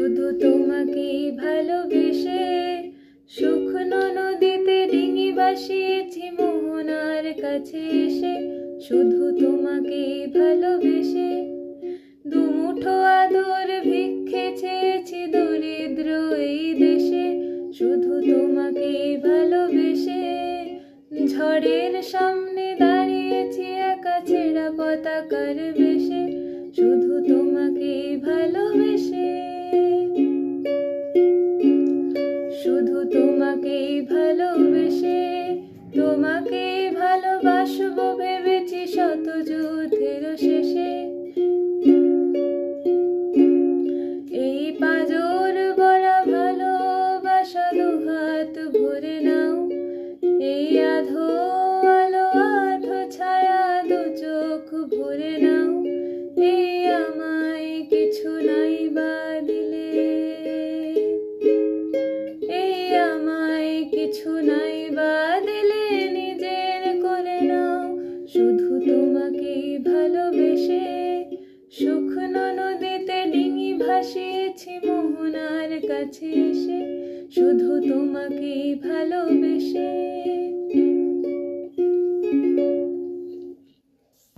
শুধু তোমাকে ভালোবেসে শুকনো নদীতে ডিঙি ভাসিয়েছি মোহনার কাছে এসে। শুধু তোমাকে ভালোবেসে দুমুঠো আদর ভিক্ষে চেয়েছি দরিদ্র এই দেশে। শুধু তোমাকে ভালোবেসে ঝড়ের সামনে দাঁড়িয়েছি একা ছেঁড়া পতাকার বেশে। শুধু তোমাকে ভালোবেসে, শুধু তোমাকে ভালোবেসে, তোমাকে ভালোবাসবো ভেবেছি শত যুদ্ধের শেষে। এই পাঁজর ভরা ভালোবাসা দুহাত ভরে নাও। এই আধো আলো আধো ছায়া দু চোখ ভরে নাও। এই আমায় কিছু নাই বা দিলে, এই আমায় কিছু নাই বা দিলে নিজের করে নাও। শুধু তোমাকে ভালোবেসে শুকনো নদীতে ডিঙি ভাসিয়েছি মোহনার কাছে এসে। শুধু তোমাকে ভালোবেসে।